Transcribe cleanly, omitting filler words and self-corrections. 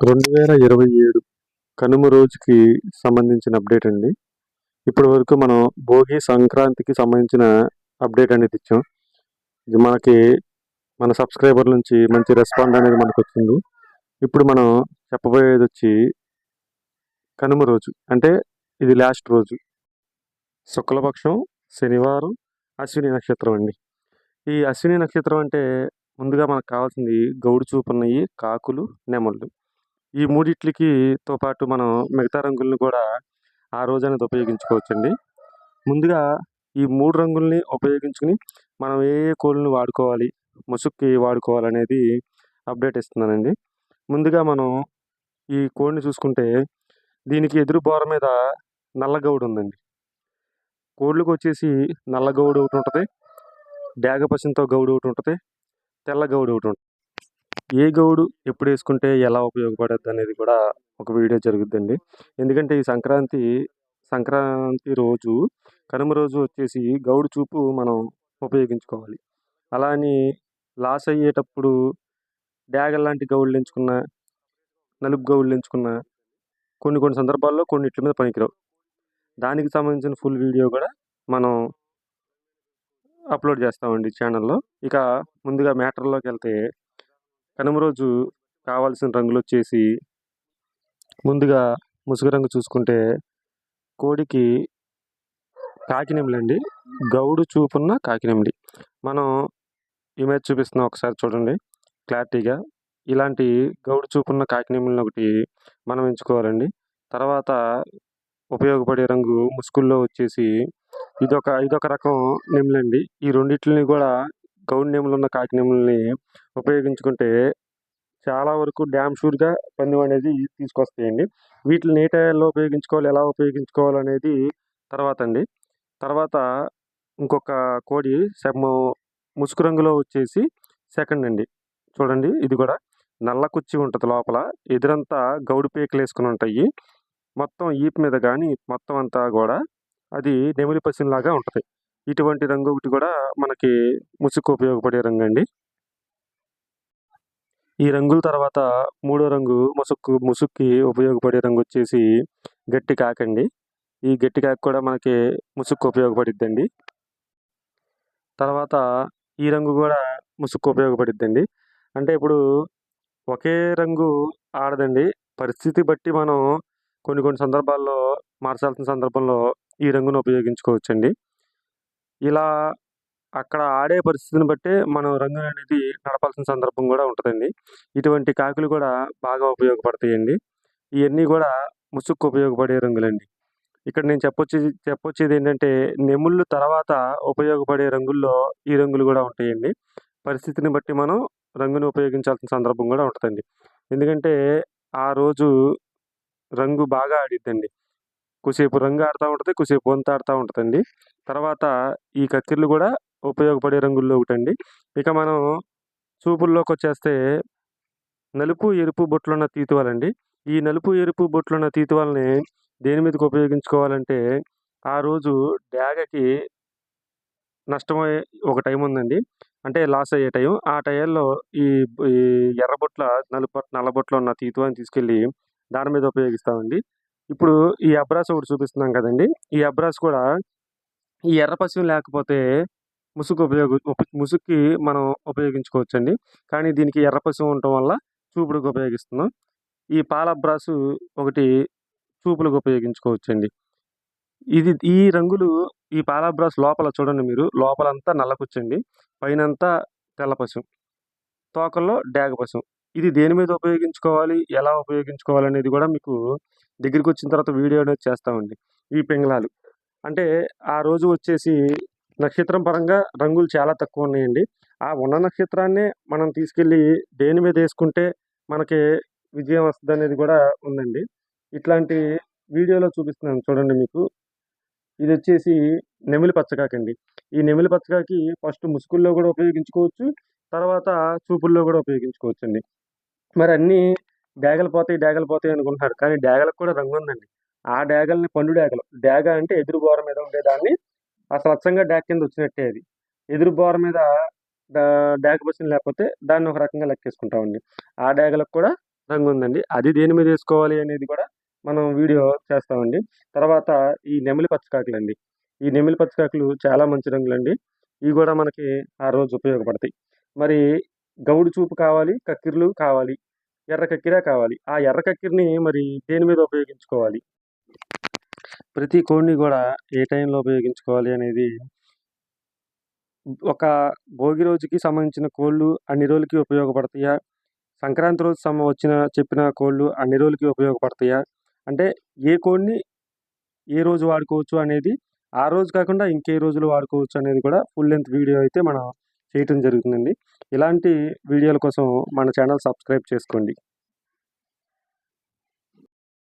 2027 కనుమ రోజుకి సంబంధించిన అప్డేట్ అండి. ఇప్పటి వరకు మనం భోగి, సంక్రాంతికి సంబంధించిన అప్డేట్ అనేది ఇచ్చాం. ఇది మనకి మన సబ్స్క్రైబర్ నుంచి మంచి రెస్పాండ్ అనేది మనకు వచ్చింది. ఇప్పుడు మనం చెప్పబోయేది వచ్చి కనుమ రోజు, అంటే ఇది లాస్ట్ రోజు, శుక్లపక్షం, శనివారం, అశ్విని నక్షత్రం అండి. ఈ అశ్విని నక్షత్రం అంటే ముందుగా మనకు కావాల్సింది గౌడు చూపున్నయి, కాకులు, నెమళ్ళు. ఈ మూడిట్లికితో పాటు మనం మిగతా రంగుల్ని కూడా ఆ రోజు అనేది ఉపయోగించుకోవచ్చండి. ముందుగా ఈ 3 రంగుల్ని ఉపయోగించుకుని మనం ఏ కోళ్ళని వాడుకోవాలి, ముసుగుకి వాడుకోవాలనేది అప్డేట్ ఇస్తున్నానండి. ముందుగా మనం ఈ కోడిని చూసుకుంటే దీనికి ఎదురు బోర మీద నల్ల గౌడు ఉందండి. కోళ్ళకి వచ్చేసి నల్ల గౌడు ఒకటి ఉంటుంది, డేగ పశువుతో గౌడు ఒకటి ఉంటుంది, తెల్ల గౌడు ఒకటి ఉంటుంది. ఏ గౌడు ఎప్పుడు వేసుకుంటే ఎలా ఉపయోగపడద్దు అనేది కూడా ఒక వీడియో జరుగుద్దండి. ఎందుకంటే ఈ సంక్రాంతి రోజు, కనుమ రోజు వచ్చేసి గౌడు చూపు మనం ఉపయోగించుకోవాలి. అలా అని లాస్ అయ్యేటప్పుడు డ్యాగల్ లాంటి గౌళ్ళు ఎంచుకున్న, నలుపు గౌళ్ళు ఎంచుకున్న కొన్ని సందర్భాల్లో కొన్నిట్ల మీద పనికిరావు. దానికి సంబంధించిన ఫుల్ వీడియో కూడా మనం అప్లోడ్ చేస్తామండి ఛానల్లో. ఇక ముందుగా మ్యాటర్లోకి వెళ్తే, కనుమ రోజు కావాల్సిన రంగులు వచ్చేసి ముందుగా ముసుగు రంగు చూసుకుంటే కోడికి కాకినెమిలండి, గౌడు చూపున్న కాకినెమిలి. మనం ఇమేజ్ చూపిస్తున్నాం, ఒకసారి చూడండి క్లారిటీగా. ఇలాంటి గౌడు చూపున్న కాకినెమిలిని ఒకటి మనం ఎంచుకోవాలండి. తర్వాత ఉపయోగపడే రంగు ముసుగుల్లో వచ్చేసి ఇదొక రకం నెమిలండి. ఈ రెండిట్లని కూడా గౌడు నెమిలి ఉన్న కాకినెమిలిని ఉపయోగించుకుంటే చాలా వరకు డ్యామ్ షూర్గా పందెం అనేది తీసుకొస్తాయండి. వీటిని ఏ టైంలో ఉపయోగించుకోవాలి, ఎలా ఉపయోగించుకోవాలనేది తర్వాత అండి. తర్వాత ఇంకొక కోడి ముసుగు రంగులో వచ్చేసి సెకండ్ అండి. చూడండి, ఇది కూడా నల్ల కుచ్చి ఉంటుంది లోపల, ఎదురంతా గౌడు పేకలు వేసుకుని ఉంటాయి. మొత్తం ఈపు మీద కానీ మొత్తం అంతా కూడా అది నెమిలి పసిన్లాగా ఉంటుంది. ఇటువంటి రంగు ఒకటి కూడా మనకి ముసుగుకు ఉపయోగపడే రంగు అండి. ఈ రంగుల తర్వాత మూడో రంగు ముసుగుకి ఉపయోగపడే రంగు వచ్చేసి గట్టి కాకండి. ఈ గట్టి కాక కూడా మనకి ముసుగుకు ఉపయోగపడిద్దండి. తర్వాత ఈ రంగు కూడా ముసుగుకు ఉపయోగపడిద్దండి. అంటే ఇప్పుడు ఒకే రంగు ఆడదండి. పరిస్థితి బట్టి మనం కొన్ని సందర్భాల్లో మార్చాల్సిన సందర్భంలో ఈ రంగును ఉపయోగించుకోవచ్చండి. ఇలా అక్కడ ఆడే పరిస్థితిని బట్టే మనం రంగు అనేది నడపాల్సిన సందర్భం కూడా ఉంటుందండి. ఇటువంటి కాకులు కూడా బాగా ఉపయోగపడతాయండి. ఇవన్నీ కూడా ముసుగుకు ఉపయోగపడే రంగులండి. ఇక్కడ నేను చెప్పొచ్చేది ఏంటంటే, నెముళ్ళు తర్వాత ఉపయోగపడే రంగుల్లో ఈ రంగులు కూడా ఉంటాయండి. పరిస్థితిని బట్టి మనం రంగుని ఉపయోగించాల్సిన సందర్భం కూడా ఉంటుందండి. ఎందుకంటే ఆ రోజు రంగు బాగా ఆడిద్దండి. కొద్దిసేపు రంగు ఆడుతూ ఉంటుంది, కొద్దిసేపు వంత ఆడుతూ ఉంటుందండి. తర్వాత ఈ కక్కిర్లు కూడా ఉపయోగపడే రంగుల్లో ఒకటండి. ఇక మనం చూపుల్లోకి వచ్చేస్తే నలుపు, ఎరుపు బొట్లున్న తీతువాలండి. ఈ నలుపు, ఎరుపు బొట్లున్న తీతువాలని దేని మీదకి ఉపయోగించుకోవాలంటే, ఆ రోజు డ్యాగకి నష్టమయ్యే ఒక టైం ఉందండి. అంటే లాస్ అయ్యే టైం. ఆ టైంలో ఈ ఈ ఎర్రబొట్ల నల్లబొట్లు ఉన్న తీతువాన్ని తీసుకెళ్ళి దాని మీద ఉపయోగిస్తామండి. ఇప్పుడు ఈ అబ్రాస్ ఒకటి చూపిస్తున్నాం కదండి. ఈ అబ్రాస్ కూడా ఈ ఎర్ర పశువు లేకపోతే ముసుగుకి మనం ఉపయోగించుకోవచ్చండి. కానీ దీనికి ఎర్ర పశువు ఉండటం వల్ల చూపుడుకి ఉపయోగిస్తున్నాం. ఈ పాల అబ్రాసు ఒకటి చూపులకు ఉపయోగించుకోవచ్చండి. ఈ రంగులు, ఈ పాల అబ్రాస్ లోపల చూడండి మీరు, లోపలంతా నల్ల కుచ్చండి, పైనంతా తెల్ల పశువు, తోకల్లో డేగ పశువు. ఇది దేని మీద ఉపయోగించుకోవాలి, ఎలా ఉపయోగించుకోవాలి అనేది కూడా మీకు దగ్గరికి వచ్చిన తర్వాత వీడియో అనేది చేస్తామండి. ఈ పింగళాలు అంటే ఆ రోజు వచ్చేసి నక్షత్రం పరంగా రంగులు చాలా తక్కువ ఉన్నాయండి. ఆ ఉన్న నక్షత్రాన్నే మనం తీసుకెళ్ళి దేని మీద వేసుకుంటే మనకి విజయం వస్తుంది అనేది కూడా ఉందండి. ఇట్లాంటి వీడియోలో చూపిస్తున్నాను చూడండి మీకు. ఇది వచ్చేసి నెమిలి పచ్చకాకండి. ఈ నెమిలి పచ్చకాకి ఫస్ట్ ముసుగుల్లో కూడా ఉపయోగించుకోవచ్చు, తర్వాత చూపుల్లో కూడా ఉపయోగించుకోవచ్చండి. మరి అన్నీ డేగలు పోతాయి అనుకుంటున్నారు, కానీ డేగలకు కూడా రంగు ఉందండి. ఆ డేగల్ని పండు డేగలు, డేగ అంటే ఎదురు బోర మీద ఉండేదాన్ని అసలు అచ్చంగా డ్యాగ్ కింద వచ్చినట్టే అది. ఎదురు బోర మీద డ్యాగ్ పసిన లేకపోతే దాన్ని ఒక రకంగా లెక్కేసుకుంటామండి. ఆ డేగలకు కూడా రంగు ఉందండి. అది దేని మీద వేసుకోవాలి అనేది కూడా మనం వీడియో చేస్తామండి. తర్వాత ఈ నెమిలి పచ్చకాకులండి. ఈ నెమిలి పచ్చకాకులు చాలా మంచి రంగులండి. ఇవి కూడా మనకి ఆ రోజు ఉపయోగపడతాయి. మరి గౌడు చూపు కావాలి, కక్కిర్లు కావాలి, ఎర్ర కక్కిరే కావాలి. ఆ ఎర్ర కక్కిరిని మరి దేని మీద ఉపయోగించుకోవాలి? ప్రతి కోడిని కూడా ఏ టైంలో ఉపయోగించుకోవాలి అనేది ఒక భోగి రోజుకి సంబంధించిన కోళ్ళు అన్ని రోజులకి ఉపయోగపడతాయా? సంక్రాంతి రోజు చెప్పిన కోళ్ళు అన్ని రోజులకి ఉపయోగపడతాయా? అంటే ఏ కోడిని ఏ రోజు వాడుకోవచ్చు అనేది, ఆ రోజు కాకుండా ఇంకే రోజులు వాడుకోవచ్చు అనేది కూడా ఫుల్ లెంత్ వీడియో అయితే మనం చేయటం జరుగుతుందండి. ఇలాంటి వీడియోల కోసం మన ఛానల్ సబ్స్క్రైబ్ చేసుకోండి.